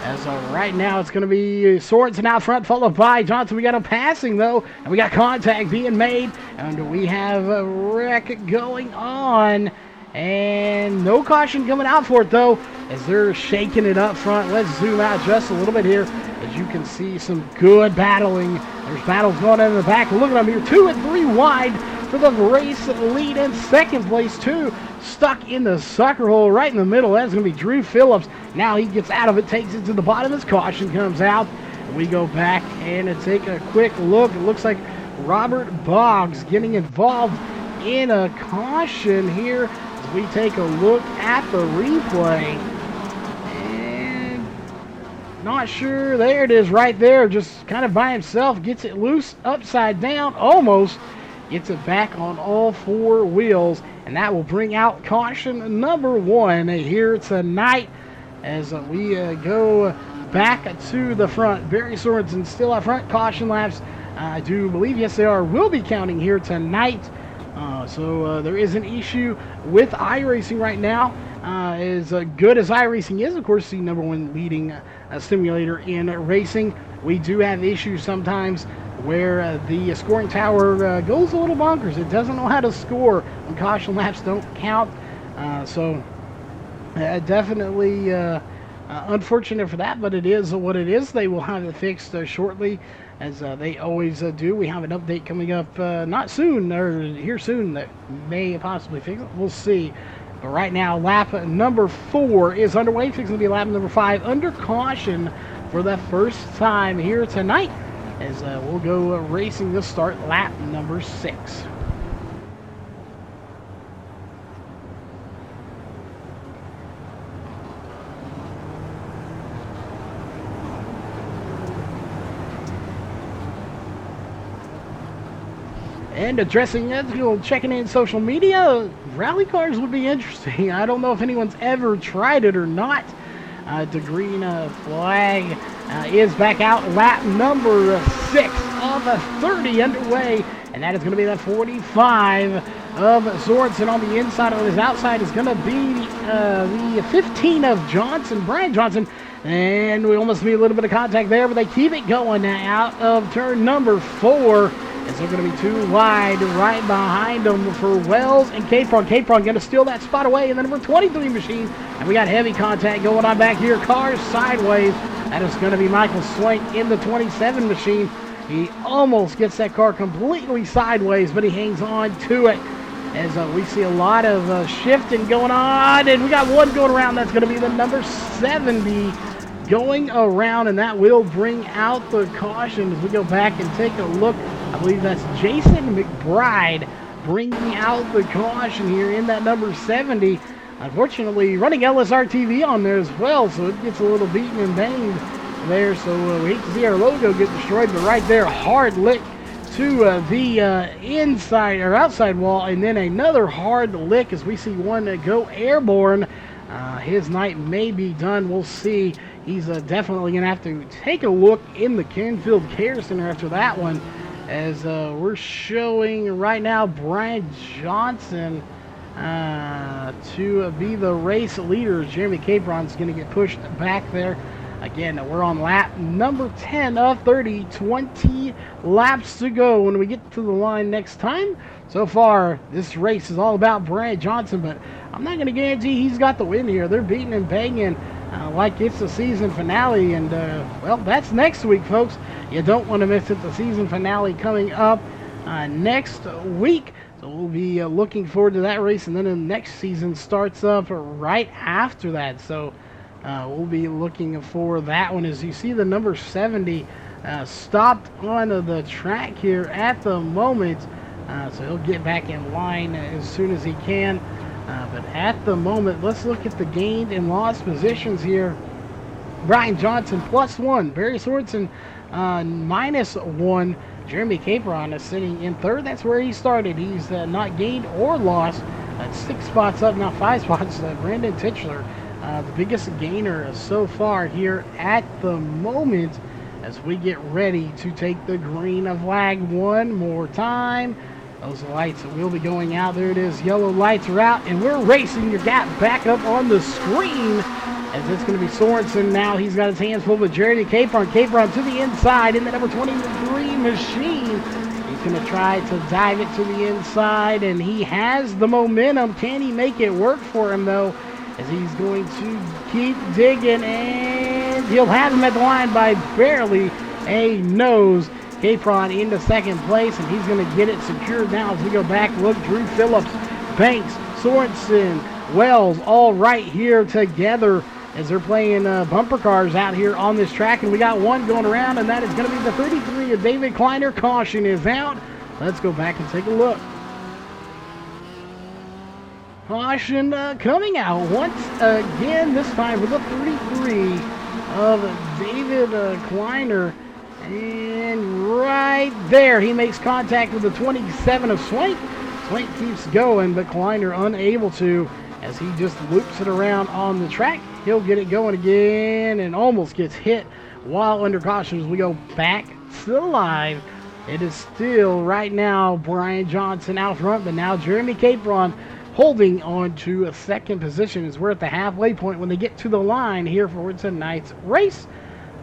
As right now it's going to be Sorensen out front, followed by Johnson. We got a passing, though, and we got contact being made. And we have a wreck going on. And no caution coming out for it, though, as they're shaking it up front. Let's zoom out just a little bit here, as you can see some good battling. There's battles going on in the back. Look at them here, 2 and 3 wide for the race lead in second place. 2 stuck in the sucker hole right in the middle. That's going to be Drew Phillips. Now he gets out of it, takes it to the bottom. His caution comes out. We go back and take a quick look. It looks like Robert Boggs getting involved in a caution here as we take a look at the replay. And not sure. There it is right there, just kind of by himself. Gets it loose, upside down, almost. Gets it back on all 4 wheels, and that will bring out caution number 1 here tonight as we go back to the front. Barry Sorensen still up front. Caution laps, I do believe, yes they are, will be counting here tonight. So there is an issue with iRacing right now. As good as iRacing is, of course, the #1 leading simulator in racing, we do have issues sometimes where the scoring tower goes a little bonkers. It doesn't know how to score when caution laps don't count. So definitely Unfortunate for that, but it is what it is. They will have it fixed shortly, as they always do. We have an update coming up not soon, or here soon, that may possibly fix it. We'll see. But right now, lap number 4 is underway. Fixing to be lap number 5 under caution for the first time here tonight, as we'll go racing to start lap number 6. And addressing it, checking in social media, rally cars would be interesting. I don't know if anyone's ever tried it or not. The green flag is back out. Lap number 6 of 30 underway. And that is going to be that 45 of Sorensen on the inside. On his outside is going to be the 15 of Johnson, Brian Johnson. And we almost see a little bit of contact there, but they keep it going out of turn number 4. As they're going to be too wide right behind them for Wells and Capron. Capron going to steal that spot away in the number 23 machine. And we got heavy contact going on back here. Cars sideways. That is going to be Michael Swank in the 27 machine. He almost gets that car completely sideways, but he hangs on to it. As we see a lot of shifting going on. And we got one going around. That's going to be the number 70 going around. And that will bring out the caution as we go back and take a look. I believe that's Jason McBride bringing out the caution here in that number 70. Unfortunately, running LSRTV on there as well, so it gets a little beaten and banged there. So we hate to see our logo get destroyed, but right there, hard lick to the inside or outside wall, and then another hard lick as we see one go airborne. His night may be done. We'll see. He's definitely going to have to take a look in the Canfield Care Center after that one. As we're showing right now Brian Johnson to be the race leader. Jeremy Capron's going to get pushed back there. Again, we're on lap number 10 of 30, 20 laps to go when we get to the line next time. So far, this race is all about Brian Johnson, but I'm not going to guarantee he's got the win here. They're beating and banging like it's the season finale, and well, that's next week, folks. You don't want to miss it. The season finale coming up next week, so we'll be looking forward to that race, and then the next season starts up right after that. So we'll be looking for that one. As you see, the number 70 stopped on the track here at the moment, so he'll get back in line as soon as he can. But at the moment, let's look at the gained and lost positions here. Brian Johnson +1, Barry Sorensen -1. Jeremy Capron is sitting in third. That's where he started. He's not gained or lost. 6 spots up, now 5 spots. Brandon Titchler, the biggest gainer so far here at the moment, as we get ready to take the green flag one more time. Those lights will be going out. There it is. Yellow lights are out, and we're racing. Your gap back up on the screen, as it's going to be Sorensen now. He's got his hands full with Jeremy Capron. Capron to the inside in the number 23 machine. He's going to try to dive it to the inside, and he has the momentum. Can he make it work for him, though? As he's going to keep digging, and he'll have him at the line by barely a nose. Capron into second place, and he's going to get it secured now as we go back. Look, Drew Phillips, Banks, Sorensen, Wells, all right here together as they're playing bumper cars out here on this track. And we got one going around, and that is going to be the 33 of David Kleiner. Caution is out. Let's go back and take a look. Caution coming out once again, this time with the 33 of David Kleiner. And right there, he makes contact with the 27 of Swank. Swank keeps going, but Kleiner unable to, as he just loops it around on the track. He'll get it going again and almost gets hit while under caution as we go back to the live. It is still right now Brian Johnson out front, but now Jeremy Capron holding on to a second position as we're at the halfway point when they get to the line here for tonight's race.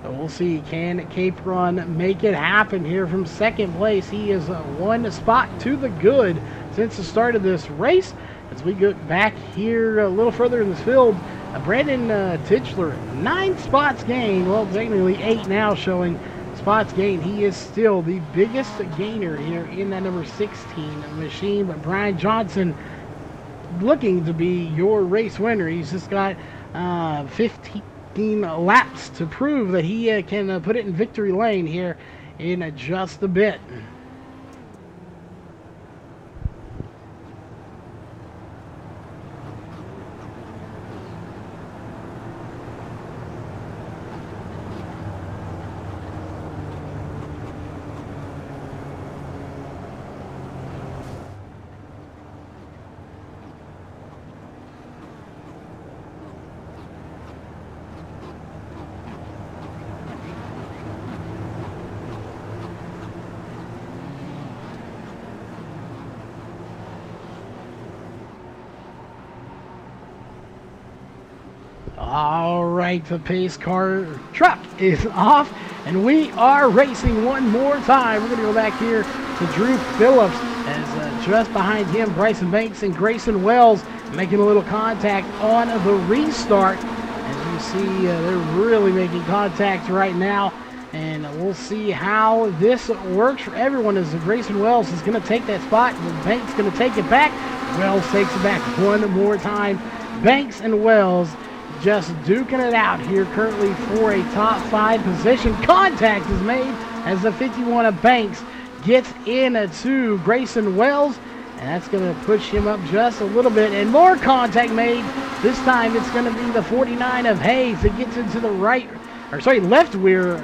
So we'll see, can Capron make it happen here from second place? He is one spot to the good since the start of this race. As we go back here a little further in the field, Brandon Titchler, 9 spots gained. Well, technically 8 now showing spots gained. He is still the biggest gainer here in that number 16 machine. But Brian Johnson looking to be your race winner. He's just got 15 laps to prove that he can put it in victory lane here in just a bit. All right, the pace car truck is off, and we are racing one more time. We're going to go back here to Drew Phillips, as just behind him, Bryson Banks and Grayson Wells making a little contact on the restart. As you see, they're really making contact right now, and we'll see how this works for everyone, as Grayson Wells is going to take that spot, and Banks going to take it back. Wells takes it back one more time. Banks and Wells just duking it out here currently for a top 5 position. Contact is made as the 51 of Banks gets into Grayson Wells, and that's going to push him up just a little bit, and more contact made. This time it's going to be the 49 of Hayes that gets into the left rear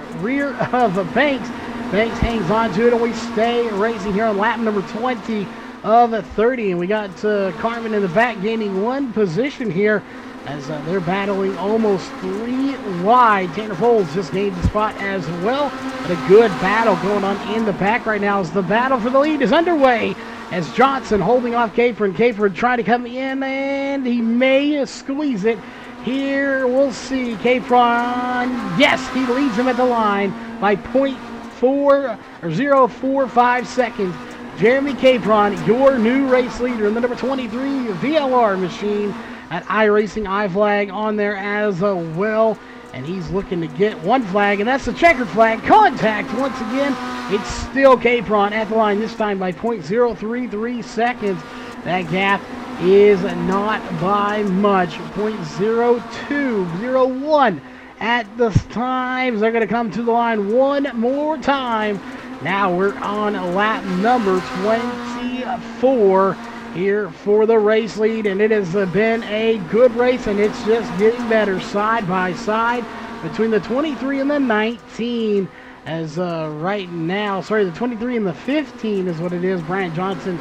of Banks. Banks hangs on to it, and we stay racing here on lap number 20 of 30, and we got Carmen in the back gaining 1 position here, as they're battling almost 3 wide. Tanner Folds just gained the spot as well. But a good battle going on in the back right now, as the battle for the lead is underway, as Johnson holding off Capron. Capron trying to come in, and he may squeeze it. Here we'll see Capron. Yes, he leads him at the line by 0.45 seconds. Jeremy Capron, your new race leader in the number 23 VLR machine. At iRacing iFlag on there as well, and he's looking to get 1 flag, and that's the checkered flag. Contact once again. It's still Capron at the line, this time by 0.033 seconds. That gap is not by much. 0.0201 at the times. They're going to come to the line one more time. Now we're on lap number 24 here for the race lead, and it has been a good race, and it's just getting better side by side between the 23 and the 19, as right now, the 23 and the 15 is what it is. Brian Johnson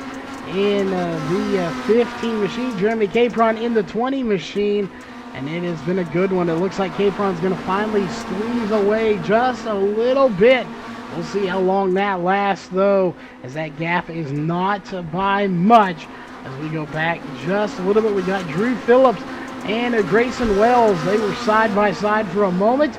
in the 15 machine, Jeremy Capron in the 20 machine, and it has been a good one. It looks like Capron's going to finally squeeze away just a little bit. We'll see how long that lasts, though, as that gap is not by much. As we go back just a little bit, we got Drew Phillips and Grayson Wells. They were side by side for a moment.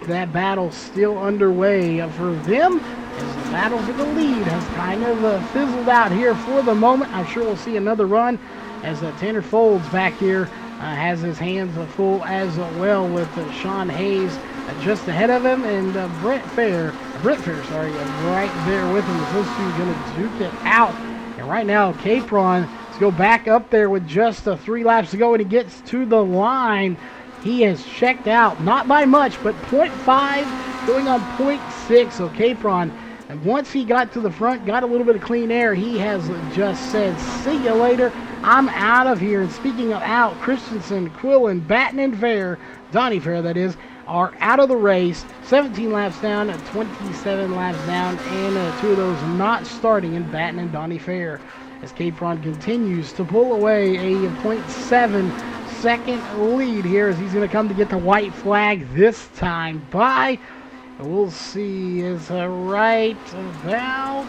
That battle still underway for them, as the battle for the lead has kind of fizzled out here for the moment. I'm sure we'll see another run, as Tanner Folds back here has his hands full as well, with Sean Hayes just ahead of him, and Brent Fair, right there with him. Those two are going to duke it out. And right now, Capron, let's go back up there with just 3 laps to go, and he gets to the line. He has checked out, not by much, but 0.5 going on 0.6. So Capron, and once he got to the front, got a little bit of clean air, he has just said, see you later, I'm out of here. And speaking of out, Christensen, Quillen, Batten, and Fair, Donnie Fair that is, are out of the race. 17 laps down, 27 laps down, and 2 of those not starting in Batten and Donnie Fair, as Capron continues to pull away a 0.7 second lead here, as he's going to come to get the white flag this time by, we'll see, is right about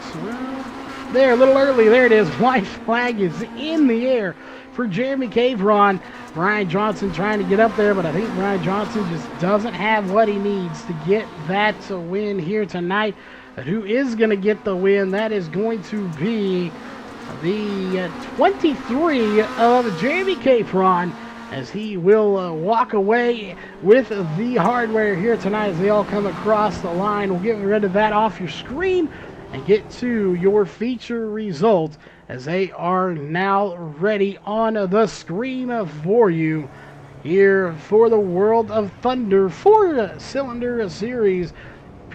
there, a little early. There it is. White flag is in the air for Jeremy Capron. Brian Johnson trying to get up there, but I think Brian Johnson just doesn't have what he needs to get that win here tonight. But who is going to get the win? That is going to be the 23 of Jeremy Capron, as he will walk away with the hardware here tonight as they all come across the line. We'll get rid of that off your screen and get to your feature results as they are now ready on the screen for you here for the World of Thunder 4-cylinder series.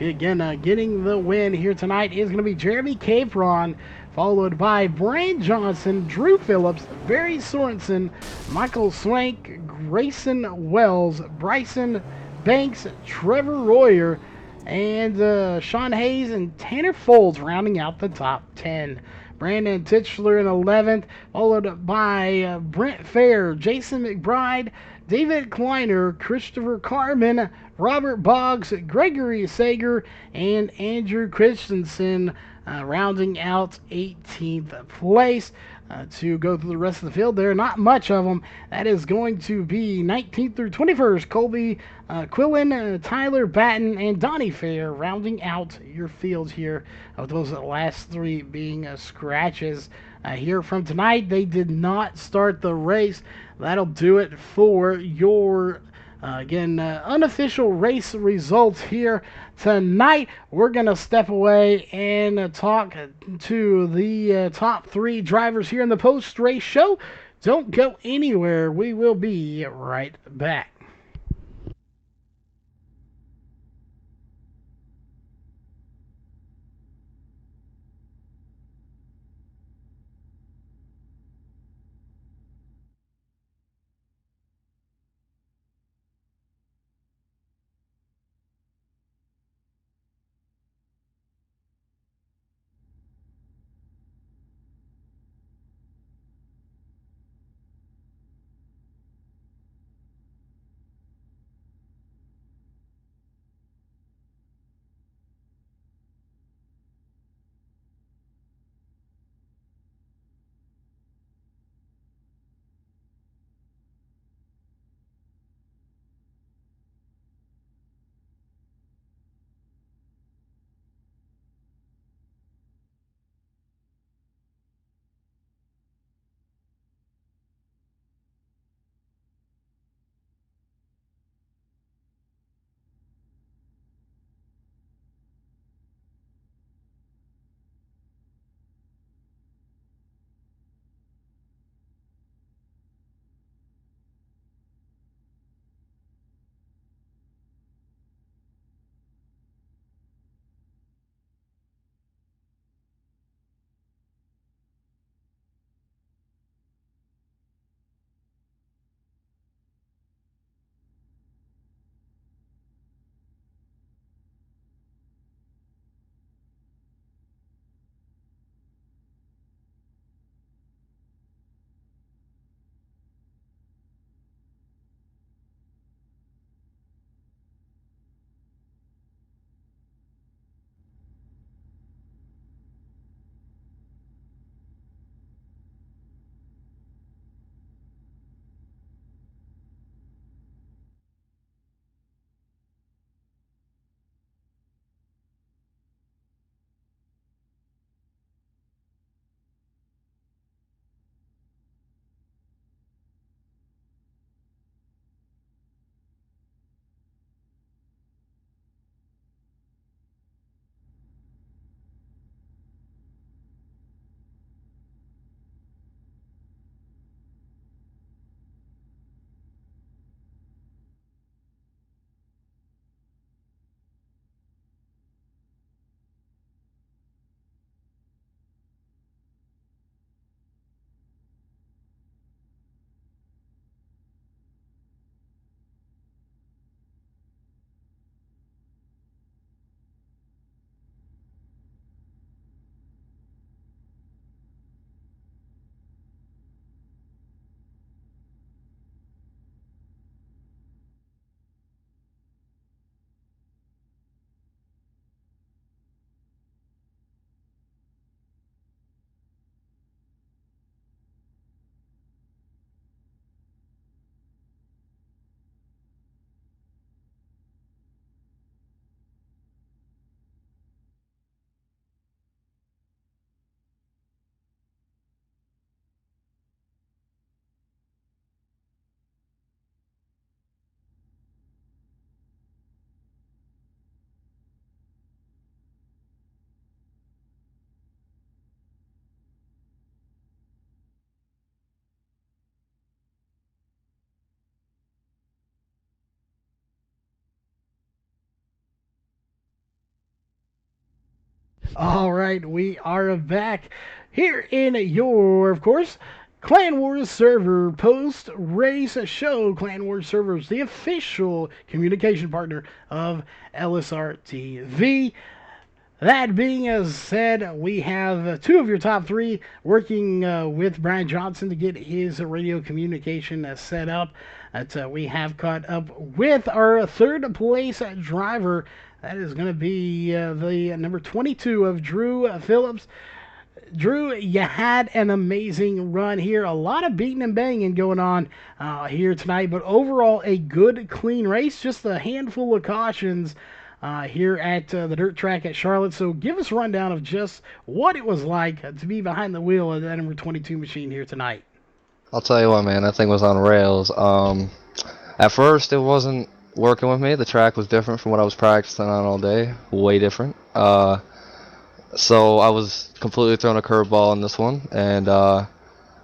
Again, getting the win here tonight is going to be Jeremy Capron, followed by Brian Johnson, Drew Phillips, Barry Sorensen, Michael Swank, Grayson Wells, Bryson Banks, Trevor Royer, and Sean Hayes and Tanner Folds rounding out the top 10. Brandon Titchler in 11th, followed by Brent Fair, Jason McBride, David Kleiner, Christopher Carmen, Robert Boggs, Gregory Sager, and Andrew Christensen rounding out 18th place. To go through the rest of the field, there not much of them. That is going to be 19th through 21st, Colby Quillen, Tyler Batten, and Donnie Fair rounding out your field here, of those last three being scratches. Here from tonight, they did not start the race. That'll do it for your unofficial race results here tonight. We're going to step away and talk to the top three drivers here in the post-race show. Don't go anywhere. We will be right back. All right, we are back here in your, of course, Clan Wars server post race show. Clan Wars servers, the official communication partner of LSR TV. That being said, we have two of your top three working with Brian Johnson to get his radio communication set up. We have caught up with our third place driver. That is going to be the number 22 of Drew Phillips. Drew, you had an amazing run here. A lot of beating and banging going on here tonight, but overall a good, clean race. Just a handful of cautions here at the dirt track at Charlotte. So give us a rundown of just what it was like to be behind the wheel of that number 22 machine here tonight. I'll tell you what, man, that thing was on rails. At first, it wasn't working with me. The track was different from what I was practicing on all day. Way different. So I was completely thrown a curveball in this one, and I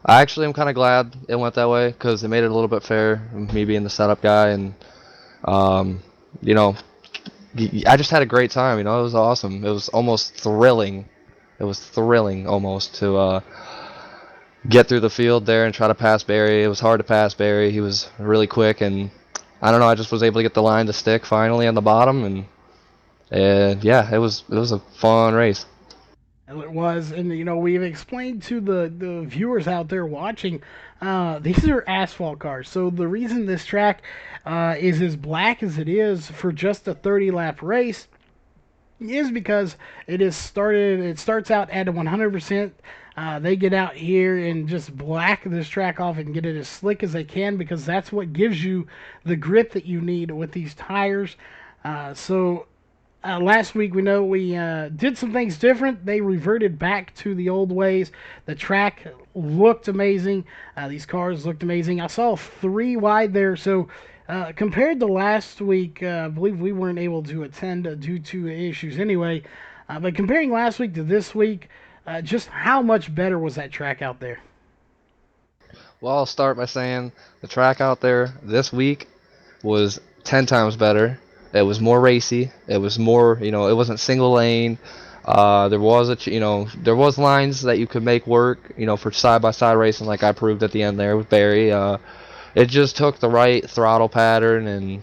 actually am kind of glad it went that way because it made it a little bit fair, me being the setup guy, and you know, I just had a great time. You know, it was awesome. It was almost thrilling. It was thrilling almost to get through the field there and try to pass Barry. It was hard to pass Barry. He was really quick, and I don't know. I just was able to get the line to stick finally on the bottom, and yeah, it was a fun race. It was, and we've explained to the viewers out there watching, these are asphalt cars. So the reason this track is as black as it is for just a 30-lap race is because it starts out at 100%. They get out here and just black this track off and get it as slick as they can because that's what gives you the grip that you need with these tires. Last week we know we did some things different. They reverted back to the old ways. The track looked amazing. These cars looked amazing. I saw 3 wide there. So compared to last week, I believe we weren't able to attend due to issues anyway. But comparing last week to this week, just how much better was that track out there? Well, I'll start by saying the track out there this week was 10 times better. It was more racy. It was more, it wasn't single lane. There was lines that you could make work, for side-by-side racing like I proved at the end there with Barry. It just took the right throttle pattern and,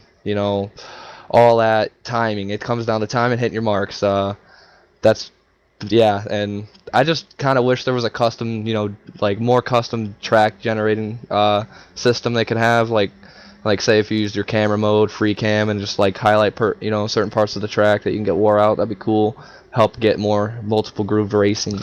all that timing. It comes down to time and hitting your marks. Yeah, and I just kind of wish there was a custom, like more custom track generating system they could have, like say if you used your camera mode, free cam, and just like highlight certain parts of the track that you can get wore out. That'd be cool. Help get more multiple groove racing.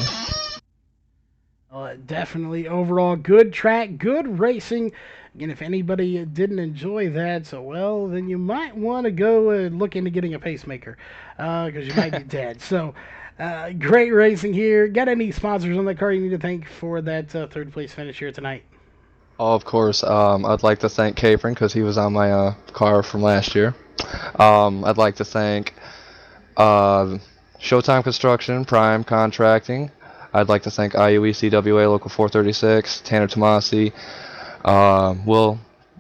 Definitely overall good track, good racing. And if anybody didn't enjoy that, then you might want to go look into getting a pacemaker because you might be dead. So great racing here. Got any sponsors on that car you need to thank for that third place finish here tonight? Oh, of course. I'd like to thank Capron because he was on my car from last year. I'd like to thank Showtime Construction, Prime Contracting. I'd like to thank IUECWA Local 436, Tanner Tomasi, Will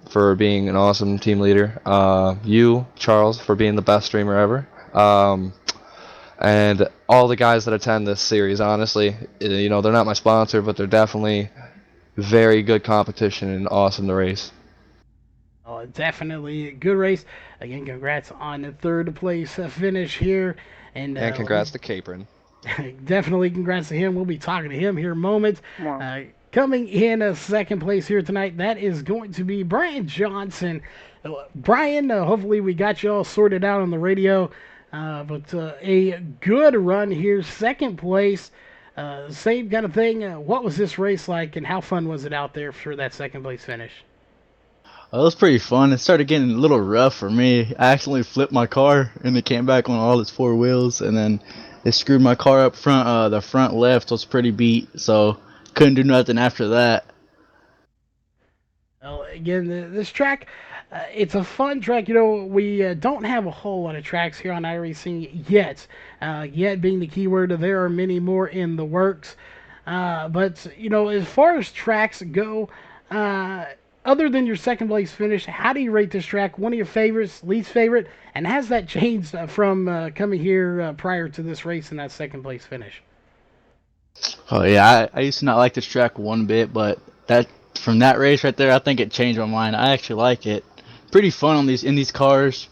for being an awesome team leader, you, Charles, for being the best streamer ever, and all the guys that attend this series. Honestly, they're not my sponsor, but they're definitely very good competition and awesome to race. Oh, definitely a good race. Again, congrats on the third place finish here. And congrats to Capron. Definitely congrats to him. We'll be talking to him here in a moment. Coming in second place here tonight, that is going to be Brian Johnson. Brian, hopefully we got you all sorted out on the radio. But a good run here. Second place. Same kind of thing. What was this race like, and how fun was it out there for that second place finish? It was pretty fun. It started getting a little rough for me. I accidentally flipped my car, and it came back on all its 4 wheels, and then it screwed my car up front. The front left was pretty beat, so couldn't do nothing after that. Well, again, this track, it's a fun track. We don't have a whole lot of tracks here on iRacing yet. Yet being the key word, there are many more in the works. But as far as tracks go, other than your second place finish, how do you rate this track? One of your favorites, least favorite, and has that changed from coming here prior to this race and that second place finish? Oh yeah, I used to not like this track one bit, but that from that race right there, I think it changed my mind. I actually like it. Pretty fun on these cars.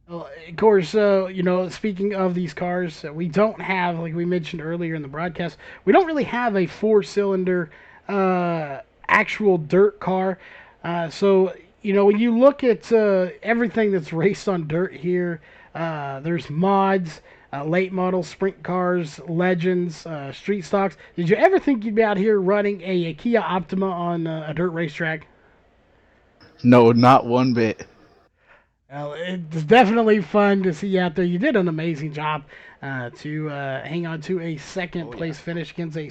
Well, of course, speaking of these cars, we don't have, like we mentioned earlier in the broadcast, we don't really have a four-cylinder actual dirt car. So, when you look at everything that's raced on dirt here, there's mods, late model sprint cars, legends, street stocks. Did you ever think you'd be out here running a Kia Optima on a dirt racetrack? No, not one bit. Well, it's definitely fun to see you out there. You did an amazing job to hang on to a second place finish against a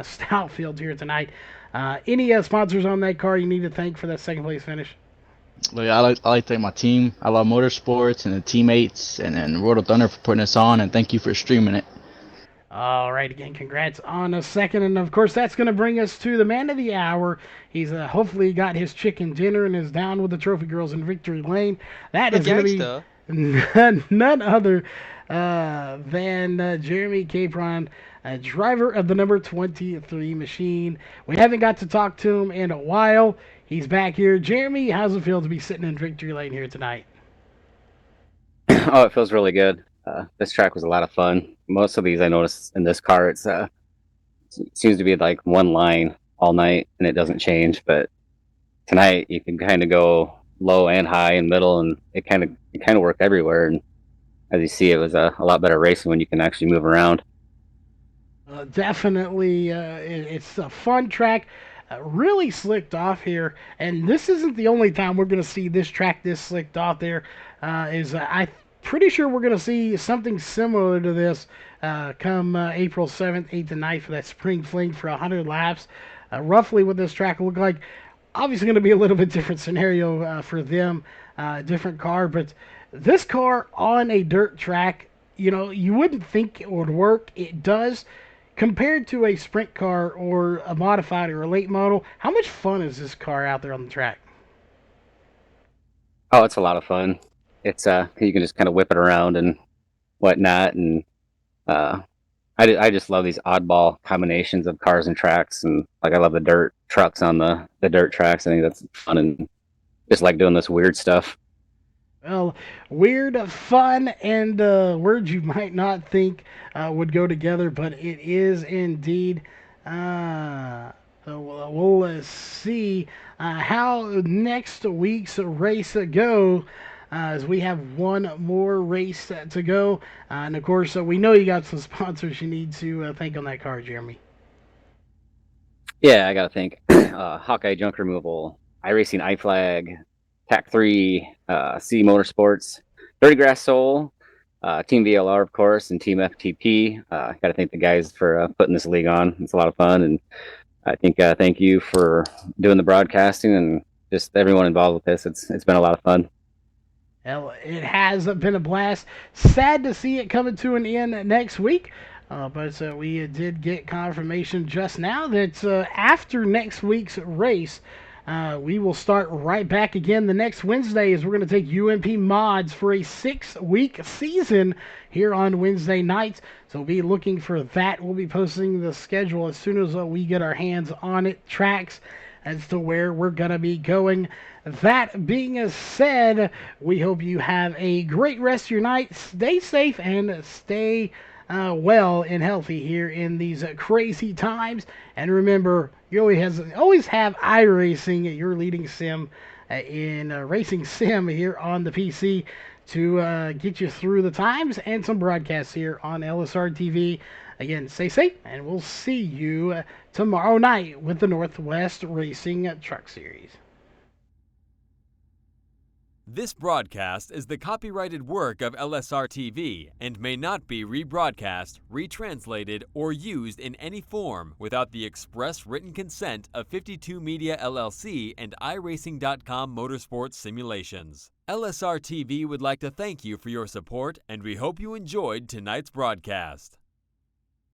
stout field here tonight. Any sponsors on that car you need to thank for that second place finish? But yeah, I like to thank my team, I Love Motorsports, and the teammates, and then World of Thunder for putting us on, and thank you for streaming it. All right, again, congrats on a second. And, of course, that's going to bring us to the man of the hour. He's hopefully got his chicken dinner and is down with the trophy girls in Victory Lane. That is going to be none other than Jeremy Capron, driver of the number 23 machine. We haven't got to talk to him in a while. He's back here. Jeremy, how's it feel to be sitting in Victory Lane here tonight? Oh, it feels really good. This track was a lot of fun. Most of these I noticed in this car, it seems to be like one line all night and it doesn't change. But tonight you can kind of go low and high and middle, and it kind of worked everywhere. And as you see, it was a lot better racing when you can actually move around. Definitely, it's a fun track. Really slicked off here, and this isn't the only time we're going to see this track this slicked off. I'm pretty sure we're going to see something similar to this come April 7th, 8th, and 9th for that spring fling for 100 laps. Roughly what this track will look like. Obviously going to be a little bit different scenario for them, different car, but this car on a dirt track, you wouldn't think it would work. It does. Compared to a sprint car or a modified or a late model, how much fun is this car out there on the track? Oh, it's a lot of fun. It's you can just kind of whip it around and whatnot, and I just love these oddball combinations of cars and tracks, and like I love the dirt trucks on the dirt tracks. I think that's fun, and just like doing this weird stuff. Well, weird, fun, and words you might not think would go together, but it is indeed. So we'll see how next week's race go. As we have one more race to go. And of course, we know you got some sponsors you need to thank on that car, Jeremy. Yeah, I gotta think. Hawkeye Junk Removal, iRacing iFlag, TAC 3, C Motorsports, Dirty Grass Soul, Team VLR, of course, and Team FTP. Gotta thank the guys for putting this league on. It's a lot of fun, and I think thank you for doing the broadcasting and just everyone involved with this. It's been a lot of fun. Well, it has been a blast. Sad to see it coming to an end next week. But we did get confirmation just now that after next week's race, we will start right back again the next Wednesday as we're going to take UMP mods for a 6-week season here on Wednesday nights. So be looking for that. We'll be posting the schedule as soon as we get our hands on it, tracks as to where we're going to be going. That being said, we hope you have a great rest of your night. Stay safe and stay well and healthy here in these crazy times. And remember, you always have iRacing, your leading sim in racing sim here on the PC to get you through the times, and some broadcasts here on LSR TV. Again, stay safe, and we'll see you tomorrow night with the Northwest Racing Truck Series. This broadcast is the copyrighted work of LSR TV and may not be rebroadcast, retranslated, or used in any form without the express written consent of 52 Media LLC and iRacing.com Motorsports Simulations. LSR TV would like to thank you for your support, and we hope you enjoyed tonight's broadcast.